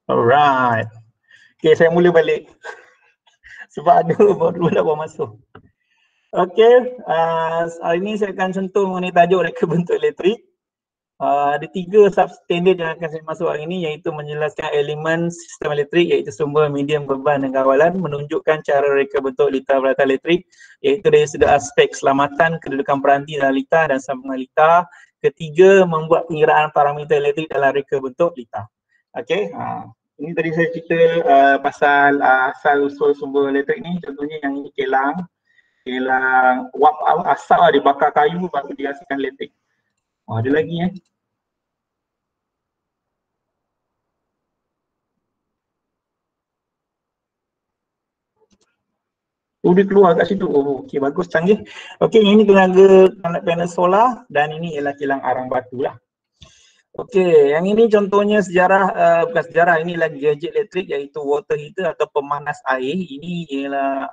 Alright. Okay, saya mula balik. Sebab ada baru nak masuk. Okay, hari ini saya akan sentuh mengenai tajuk reka bentuk elektrik. Ada 3 substandard yang akan saya masuk hari ini, iaitu menjelaskan elemen sistem elektrik, iaitu sumber, medium, beban dan kawalan, menunjukkan cara reka bentuk litar peralatan elektrik, iaitu dari segi aspek keselamatan, kedudukan peranti dalam litar dan sambungan litar. Ketiga, membuat pengiraan parameter elektrik dalam reka bentuk litar. Okey, ini tadi saya cerita pasal asal usul sumber elektrik ni. Contohnya yang ini kilang wap asal dibakar kayu baru dihasilkan elektrik. Ada lagi dia keluar kat situ. Oh, okey, bagus, canggih. Okey, yang ini tenaga panel solar dan ini ialah kilang arang batu lah. Okey, yang ini contohnya sejarah, bukan sejarah, inilah gadget elektrik iaitu water heater atau pemanas air. Ini ialah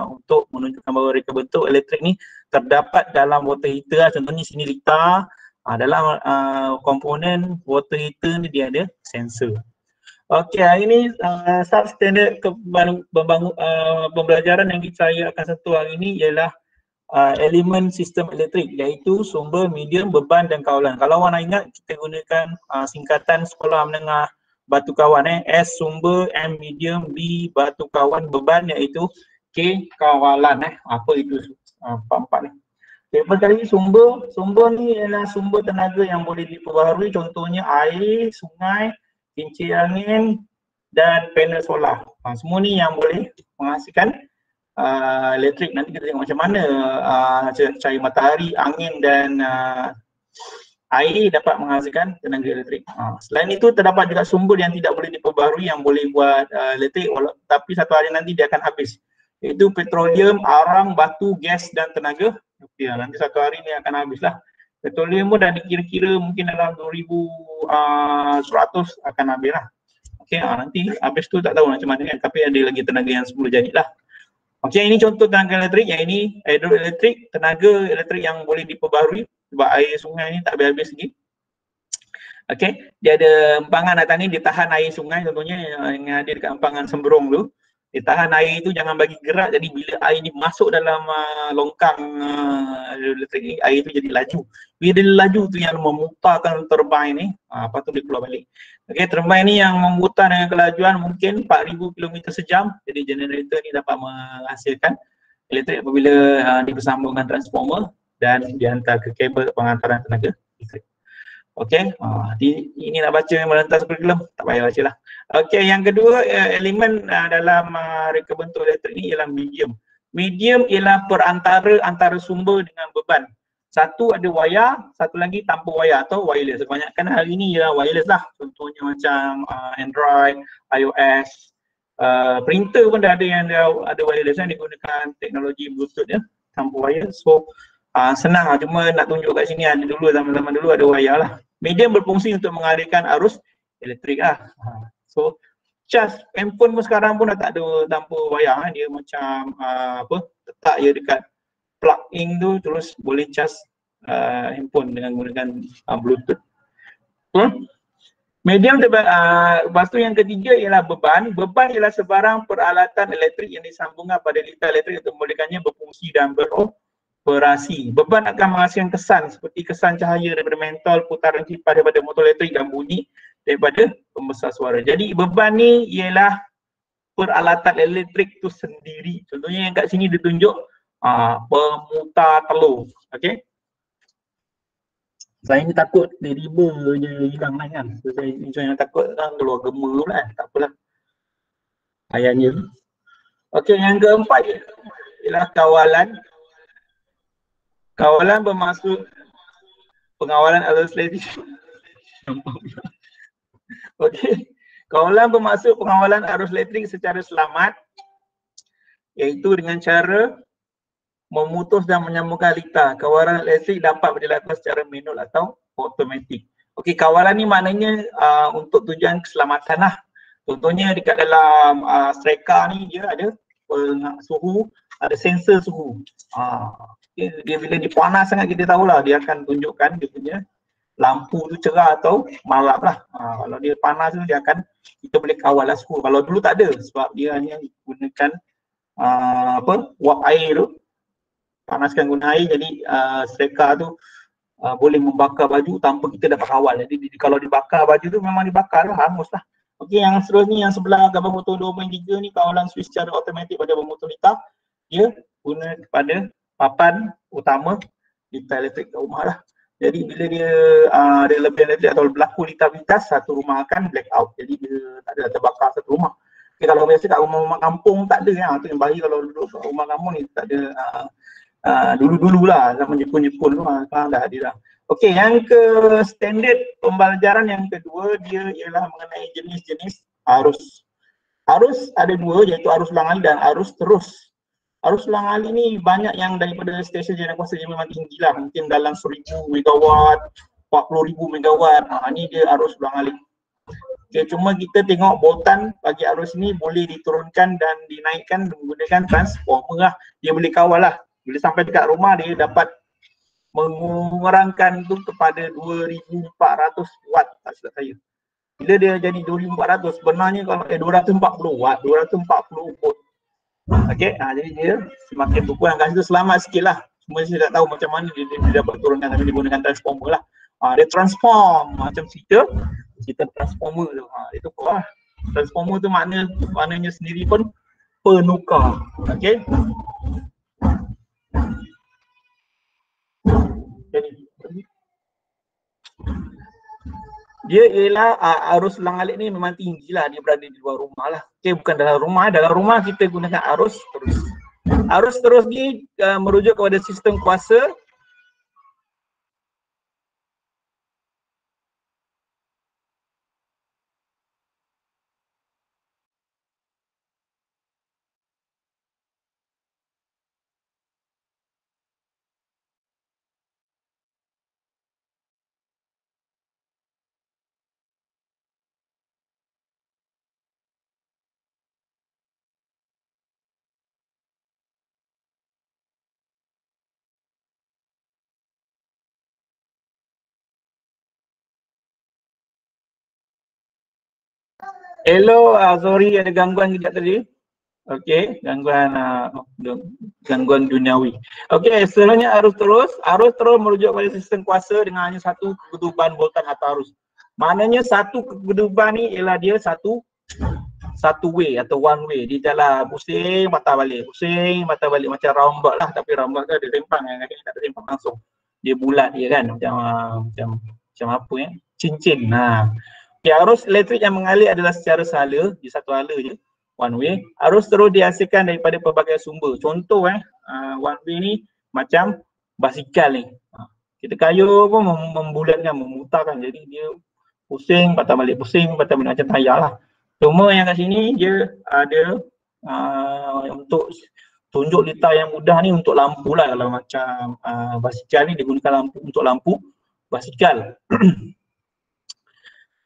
untuk menunjukkan bahawa reka bentuk elektrik ni terdapat dalam water heater. Contohnya sini litar, dalam komponen water heater ni dia ada sensor. Okey, hari ini substandard pembelajaran yang saya akan sentuh hari ini ialah elemen sistem elektrik, iaitu sumber, medium, beban dan kawalan. Kalau awak nak ingat, kita gunakan singkatan sekolah menengah batu kawan, S sumber, M medium, B batu kawan, beban iaitu K kawalan. Apa itu empat-empat ni. Okay, perkara ini sumber ni ialah sumber tenaga yang boleh diperbaharui, contohnya air, sungai, kincir angin dan panel solar. Semua ni yang boleh menghasilkan elektrik. Nanti kita tengok macam mana cahaya matahari, angin dan air dapat menghasilkan tenaga elektrik. Selain itu terdapat juga sumber yang tidak boleh diperbaharui yang boleh buat elektrik, tapi satu hari nanti dia akan habis, iaitu petroleum, arang, batu, gas dan tenaga nuklear. Nanti satu hari ni akan habislah. Petroleum pun dah dikira-kira mungkin dalam 2100 akan habis lah. Okey, nanti habis tu tak tahu macam mana kan, tapi ada lagi tenaga yang 10 jadi lah. Okey, ini contoh tenaga elektrik. Yang ini hidroelektrik, tenaga elektrik yang boleh diperbaharui sebab air sungai ni tak habis-habis lagi. Okey, dia ada empangan atas ni, dia tahan air sungai, contohnya yang ada dekat empangan Semberong tu. Dia tahan air tu, jangan bagi gerak, jadi bila air ni masuk dalam longkang elektrik ni, air tu jadi laju. Bila dia laju tu yang memutarkan turbine ni, lepas tu dia keluar balik. Okey, turbine ni yang memutar dengan kelajuan mungkin 4000 km sejam. Jadi generator ni dapat menghasilkan elektrik apabila dibersambungkan transformer dan dihantar ke kabel pengantaran tenaga listrik. Okey, ini nak baca merentas kurikulum, tak payah baca lah. Okey, yang kedua elemen dalam reka bentuk elektrik ni ialah medium. Medium ialah perantara antara sumber dengan beban. Satu ada wayar, satu lagi tanpa wayar atau wireless. Kebanyakan hari ni ialah wireless lah. Contohnya macam Android, iOS, printer pun dah ada yang ada wireless kan, digunakan teknologi Bluetooth ya, tanpa wayar. So senang lah, cuma nak tunjuk kat sini ada dulu, zaman-zaman dulu ada wayar lah. Medium berfungsi untuk mengalirkan arus elektrik lah. So cas handphone pun sekarang pun dah tak ada tanpa wayar, dia macam letak je dekat plug in tu, terus boleh cas handphone dengan menggunakan Bluetooth. Medium lepas tu yang ketiga ialah beban. Beban ialah sebarang peralatan elektrik yang disambungkan pada litar elektrik untuk membolehkannya berfungsi dan beroperasi. Beban akan menghasilkan kesan seperti kesan cahaya daripada mentol, putaran kipas daripada motor elektrik dan bunyi daripada pembesar suara. Jadi beban ni ialah peralatan elektrik tu sendiri. Contohnya yang kat sini ditunjuk pemutar telur. Okey. Saya ni takut tiba-tiba je hilang lah kan. So, saya yang takut kan keluar gema pula kan. Tak apalah. Ayahnya. Okey, yang keempat ialah kawalan. Kawalan bermaksud pengawalan arus elektrik. Okey. Kawalan bermaksud pengawalan arus elektrik secara selamat, iaitu dengan cara memutus dan menyambungkan litar. Kawalan elektrik dapat dilakukan secara manual atau automatik. Okey, kawalan ni maknanya untuk tujuan keselamatan lah. Contohnya dekat dalam striker ni dia ada suhu, ada sensor suhu. Dia bila dia panas sangat kita tahulah dia akan tunjukkan dia punya lampu tu cerah atau malap lah. Kalau dia panas tu dia akan, kita boleh kawal lah skru. Kalau dulu tak ada sebab dia hanya gunakan wap air tu, panaskan guna air, jadi striker tu boleh membakar baju tanpa kita dapat kawal. Jadi kalau dibakar baju tu memang dibakar lah, hangus lah. Okey, yang seterusnya yang sebelah gambar motor 2.3 ni kawalan switch secara automatik pada motor litar. Dia guna kepada papan utama litar elektrik kat rumah lah. Jadi bila dia ada lebihan elektrik atau berlaku litar pintas, satu rumah akan black out. Jadi dia tak ada terbakar satu rumah. Okay, kalau biasa kat rumah-rumah kampung tak ada ya. Tu yang bahaya kalau duduk kat rumah kampung ni, tak ada dulu-dulu lah, zaman Jepun-Jepun tu sekarang dah ada dah. Okey, yang ke standard pembelajaran yang kedua dia ialah mengenai jenis-jenis arus. Arus ada dua, iaitu arus ulang alik dan arus terus. Arus ulang alik ni banyak yang daripada stesen jaya kuasa dia memang tinggi lah, mungkin dalam 1000 megawatt, 40,000 megawatt. Ni dia arus ulang alik. Okay, cuma kita tengok boltan bagi arus ni boleh diturunkan dan dinaikkan menggunakan transformer lah. Dia boleh kawal lah. Bila sampai dekat rumah dia dapat mengurangkan tu kepada 2400 watt, tak silap saya. Bila dia jadi 2400, sebenarnya kalau 240 watt, 240 volt. Okey, jadi dia semakin berkurangkan, itu selamat sikit lah. Cuma saya tak tahu macam mana dia dapat turunkan sambil digunakan transformer lah. Dia transform macam cerita transformer tu. Itu lah. Transformer tu maknanya sendiri pun penukar. Okey. Jadi dia ialah arus ulang alik ni memang tinggi lah, dia berada di luar rumah lah. Okay, bukan dalam rumah. Dalam rumah kita gunakan arus terus. Arus terus ni merujuk kepada sistem kuasa Hello, sorry ada gangguan kejap tadi. Okey, gangguan duniawi. Okey, seterusnya arus terus. Arus terus merujuk pada sistem kuasa dengan hanya satu kegeduban boltan atau arus. Maknanya satu kegeduban ni ialah dia satu way atau one way. Dia jalan pusing patah balik, pusing patah balik, macam roundabout lah, tapi roundabout tu ada rempang, yang kadang tak ada rempang langsung. Dia bulat dia kan, macam apa ya? Cincin. Okay, arus elektrik yang mengalir adalah secara sala, di satu hala je, one way. Arus terus dihasilkan daripada pelbagai sumber. Contoh one way ni macam basikal ni. Kita kayuh pun membulatkan, memutarkan. Jadi dia pusing patah balik, pusing patah balik, macam tayar lah. Cuma yang kat sini dia ada untuk tunjuk litar yang mudah ni untuk lampu lah. Kalau macam basikal ni dia gunakan lampu untuk lampu basikal.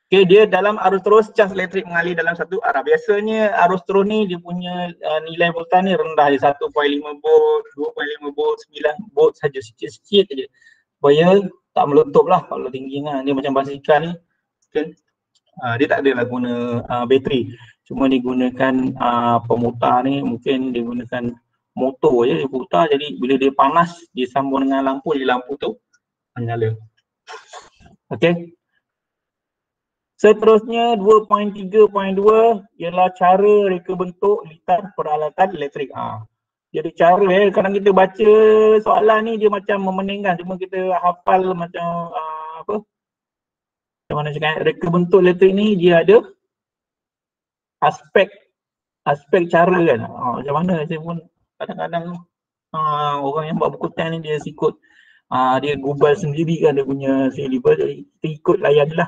Okay, dia dalam arus terus cas elektrik mengalir dalam satu arah. Biasanya arus terus ni dia punya nilai voltan ni rendah, dia 1.5 volt, 2.5 volt, 9 volt saja, sikit-sikit saja. Supaya tak meletup lah kalau tinggi kan. Dia macam basikal ni kan, dia tak adalah guna bateri. Cuma digunakan pemutar ni, mungkin dia gunakan motor je dia putar, jadi bila dia panas dia sambung dengan lampu, jadi lampu tu menyala. Okey. Seterusnya 2.3.2 ialah cara reka bentuk litar peralatan elektrik. Jadi cara kadang kita baca soalan ni dia macam memeningkan, cuma kita hafal macam apa? Macam mana cakap, reka bentuk elektrik ni dia ada aspek cara kan. Macam mana saya pun kadang-kadang orang yang buat buku tan ni dia sikut dia gubal sendiri kan dia punya syllabus, jadi kita ikut layan lah.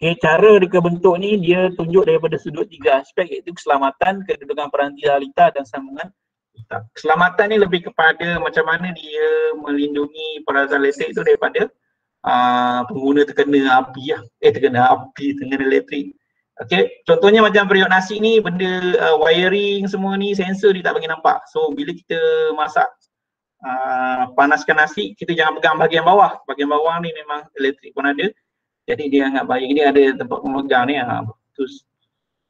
Okay, cara reka bentuk ni dia tunjuk daripada sudut tiga aspek, iaitu keselamatan, kedudukan peranti litar dan sambungan litar. Keselamatan ni lebih kepada macam mana dia melindungi peralatan elektrik tu daripada pengguna terkena api lah. Terkena elektrik. Okay, contohnya macam periuk nasi ni, benda wiring semua ni, sensor dia tak bagi nampak. So bila kita masak panaskan nasi, kita jangan pegang bahagian bawah. Bahagian bawah ni memang elektrik pun ada. Jadi dia agak bahaya. Ini ada tempat pemegang ni.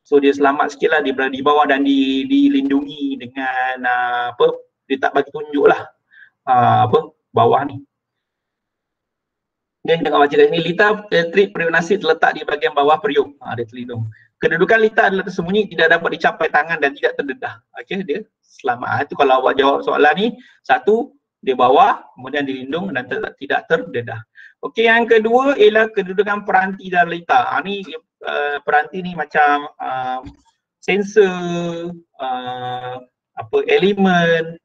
So dia selamat sikit lah, dia berada di bawah dan dilindungi dengan dia tak bagi tunjuk lah bawah ni. Dia tengok baca kat sini, litar elektrik periuk nasi terletak di bahagian bawah periuk. Dia terlindung. Kedudukan litar adalah tersembunyi, tidak dapat dicapai tangan dan tidak terdedah. Okey, dia selamat. Itu kalau awak jawab soalan ni, satu, dia bawah, kemudian dilindung dan tidak terdedah. Okey, yang kedua ialah kedudukan peranti dalam litar. Ni peranti ni macam sensor, elemen,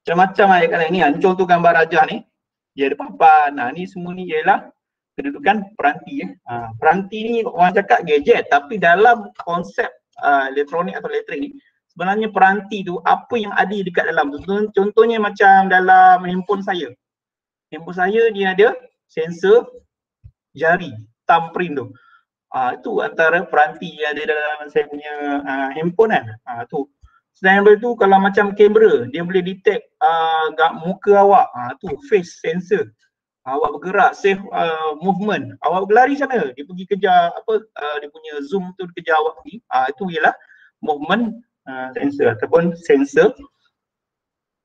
macam-macam ayat kat ni. Contoh gambar rajah ni, dia ada papan. Ni semua ni ialah kedudukan peranti. Peranti ni orang cakap gadget, tapi dalam konsep elektronik atau elektrik ni, sebenarnya peranti tu apa yang ada dekat dalam. Contohnya macam dalam handphone saya. Handphone saya dia ada sensor jari, thumbprint tu. Itu antara peranti yang ada dalam saya punya handphone kan. Tu. Selain daripada tu, kalau macam kamera, dia boleh detect muka awak. Tu face sensor. Awak bergerak, save movement. Awak berlari sana, dia pergi kejar dia punya zoom tu kejar awak ni. Itu ialah movement sensor ataupun sensor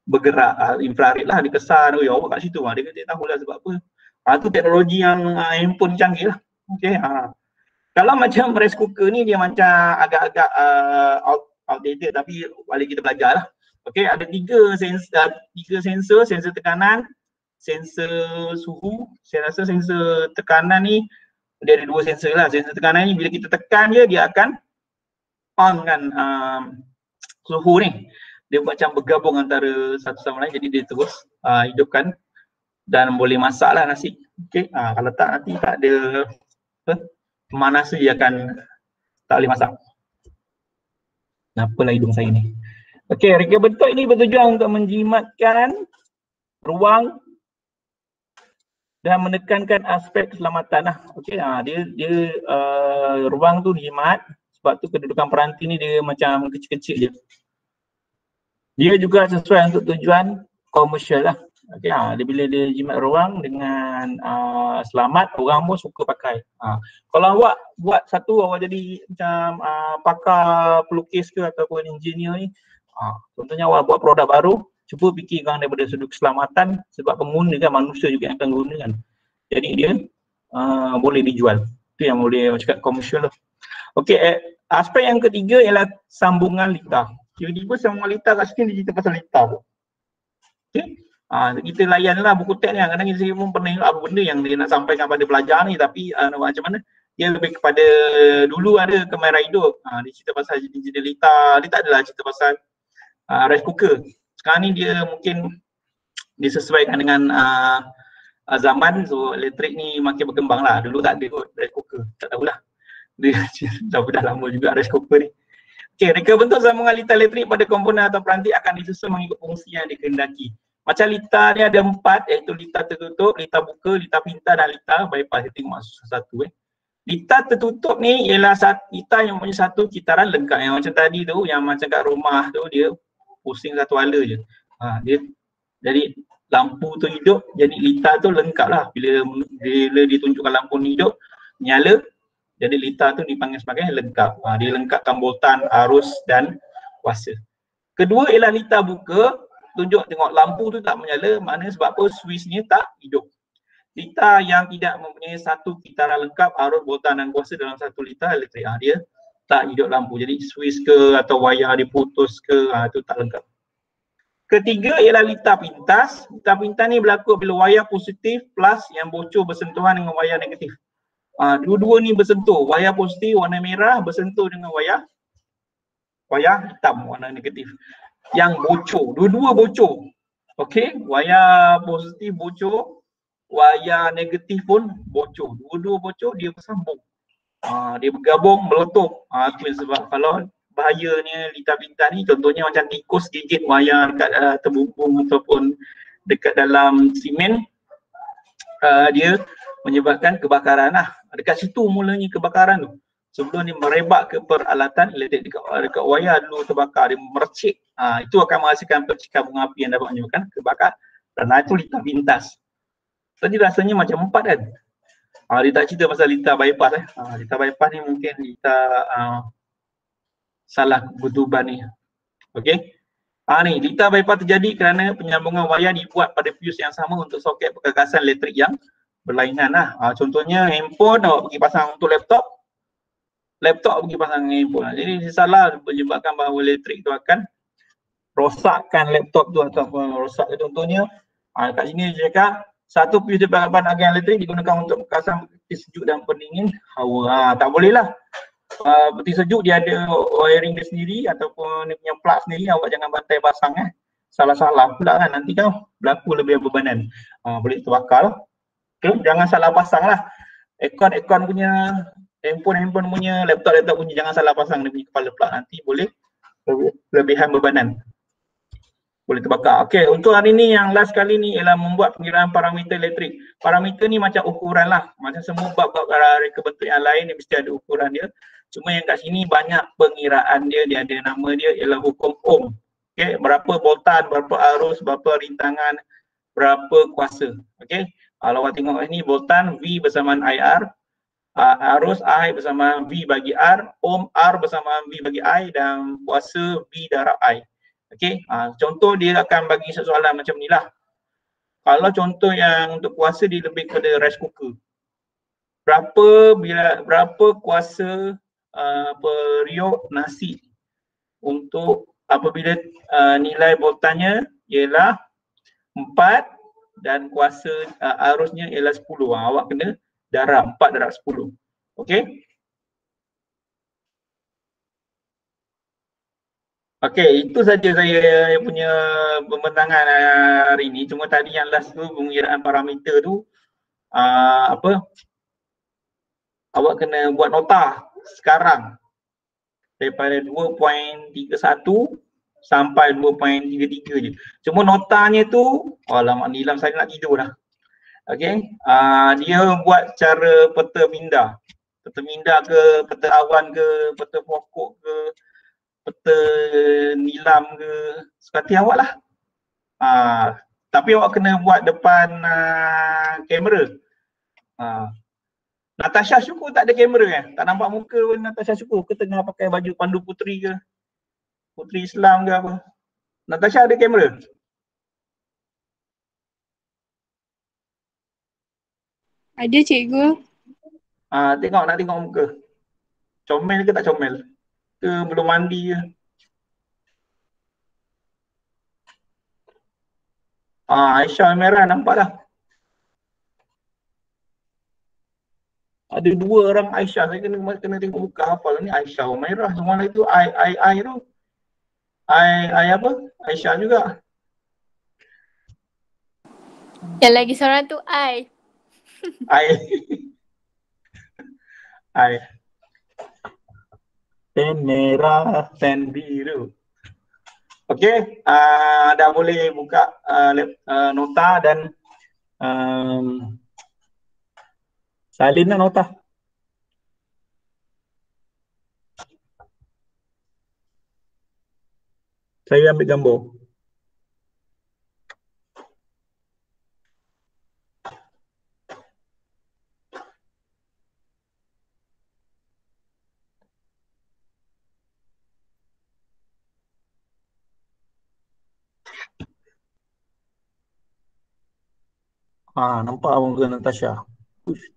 bergerak. Infrared lah, dia kesan awak kat situ. Dia tak tahulah sebab apa. Itu teknologi yang handphone canggih lah. Okay. Kalau macam rice cooker ni dia macam agak-agak outdated, tapi boleh kita belajar lah. Okay, ada tiga sensor, sensor tekanan, sensor suhu. Saya rasa sensor tekanan ni dia ada dua sensor lah. Sensor tekanan ni bila kita tekan dia akan on kan suhu ni. Dia macam bergabung antara satu sama lain, jadi dia terus hidupkan dan boleh masak lah nasi. Okay, kalau tak nanti tak ada pemanas dia akan tak boleh masak. Apalah hidung saya ni. Okey, reka bentuk ini bertujuan untuk menjimatkan ruang dan menekankan aspek keselamatan lah. Okey, dia ruang tu jimat, sebab tu kedudukan peranti ni dia macam kecil-kecil je. Dia juga sesuai untuk tujuan komersial lah. Okey, dia bila dia jimat ruang dengan selamat, orang pun suka pakai. Kalau awak buat satu, awak jadi macam pakar pelukis ke ataupun engineer ni, contohnya awak buat produk baru, cuba fikirkan daripada sudut keselamatan, sebab pengguna kan manusia juga yang akan gunakan. Jadi dia boleh dijual. Itu yang boleh cakap komersial lah. Okey, aspek yang ketiga ialah sambungan litar. Tiba-tiba sambungan litar kat sini dia cerita pasal litar tu. Okey. Kita layanlah buku teks ni, kadang kita pun pernah tengok apa benda yang dia nak sampaikan pada pelajar ni, tapi macam mana dia lebih kepada dulu ada kamera hidup, dia cerita pasal jenis litar, dia tak adalah cerita pasal rice cooker. Sekarang ni dia mungkin disesuaikan dengan zaman, so elektrik ni makin berkembang lah. Dulu tak ada kot rice cooker, tak tahulah, dia dah lama juga rice cooker ni. Okay, reka bentuk sambungan litar elektrik pada komponen atau peranti akan disusun mengikut fungsi yang dikehendaki. Macam litar ni ada 4, iaitu litar tertutup, litar buka, litar pintar dan litar bypass. Kita tengok satu. Litar tertutup ni ialah litar yang punya satu kitaran lengkap. Yang macam tadi tu, yang macam kat rumah tu dia pusing satu ala je. Jadi lampu tu hidup, jadi litar tu lengkap lah. Bila ditunjukkan lampu ni hidup, nyala, jadi litar tu dipanggil sebagai lengkap. Dia lengkapkan boltan, arus dan kuasa. Kedua ialah litar buka. Tengok lampu tu tak menyala, maknanya sebab apa? Switch ni tak hidup. Litar yang tidak mempunyai satu kitaran lengkap, arus, boltan dan kuasa dalam satu litar elektrik, dia tak hidup lampu. Jadi switch ke atau wayar diputus ke, itu tak lengkap. Ketiga ialah litar pintas. Litar pintas ni berlaku bila wayar positif plus yang bocor bersentuhan dengan wayar negatif. Dua-dua ni bersentuh. Wayar positif warna merah bersentuh dengan wayar hitam warna negatif. Yang bocor, dua-dua bocor. Okey, wayar positif bocor, wayar negatif pun bocor. Dua-dua bocor, dia bersambung. Dia bergabung, meletup. Itu sebab kalau bahayanya litar pintar ni, contohnya macam tikus gigit wayar dekat terbumbung ataupun dekat dalam simen, dia menyebabkan kebakaran lah. Dekat situ mulanya kebakaran tu. Sebelum dia merebak ke peralatan elektrik, dekat wayar dulu terbakar, dia mercik. Itu akan menghasilkan percikan bunga api yang dapat menyebabkan kebakaran. Kerana itu litar pintas. Tadi rasanya macam 4 kan. Dia tak cerita pasal litar bypass litar bypass ni mungkin litar salah ketuban ni. Okey. Ni litar bypass terjadi kerana penyambungan wayar dibuat pada fuse yang sama untuk soket perkakasan elektrik yang berlainan lah. Contohnya handphone awak pergi pasang untuk laptop pergi pasang handphone. Jadi salah menyebabkan bahawa elektrik tu akan rosakkan laptop tu ataupun rosak. Contohnya kat sini dia cakap satu fuse depan agen elektrik digunakan untuk perkakasan peti sejuk dan pendingin hawa. Tak boleh lah. Peti sejuk dia ada wiring dia sendiri ataupun dia punya plug sendiri, awak jangan bantai pasang salah-salah pula kan, nanti kan berlaku lebih bebanan, boleh terbakar. Okay, jangan salah pasang lah. Aircon punya, handphone punya, laptop punya jangan salah pasang dia punya kepala plug, nanti boleh lebihan bebanan, boleh terbakar. Okey, untuk hari ni yang last kali ni ialah membuat pengiraan parameter elektrik. Parameter ni macam ukuran lah, macam semua bab-bab reka bentuk yang lain dia mesti ada ukuran dia. Cuma yang kat sini banyak pengiraan dia ada nama dia ialah hukum Ohm. Okey, berapa voltan, berapa arus, berapa rintangan, berapa kuasa. Okey. Kalau awak tengok kat sini voltan V bersamaan IR, arus I bersama V bagi R, ohm R bersama V bagi I dan kuasa V darab I. Okey, contoh dia akan bagi soalan macam ni lah. Kalau contoh yang untuk kuasa dia lebih kepada rice cooker. Berapa kuasa periuk nasi untuk apabila nilai voltanya ialah 4 dan kuasa arusnya ialah 10. Awak kena darab 4 darab 10. Okey. Okey, itu saja saya punya pembentangan hari ini. Cuma tadi yang last tu pengiraan parameter tu awak kena buat nota sekarang daripada 2.31 sampai 2.33 je. Cuma notanya tu, alamak Nilam saya nak tidur dah. Okey, dia buat cara peta minda. Peta minda ke, peta awan ke, peta pokok ke, peta nilam ke, suka hati awak lah. Tapi awak kena buat depan kamera. Natasha Syukur tak ada kamera kan? Tak nampak muka pun Natasha Syukur ke tengah pakai baju pandu puteri ke? Puteri Islam ke apa? Natasha ada kamera? Ada cikgu. Tengok, nak tengok muka. Comel ke tak comel? Ke belum mandi ke? Aisyah merah nampak dah. Ada dua orang Aisyah, saya kena tengok muka hafal ni. Aisyah merah, semua lagi tu I tu. I apa? Aisyah juga. Yang lagi seorang tu I. I. Pen merah, pen biru. Okey, dah boleh buka nota dan salin lah nota. Saya ambil gambar. Nampak muka Natasha. Uish.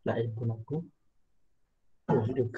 Lahir pun aku. Hidup.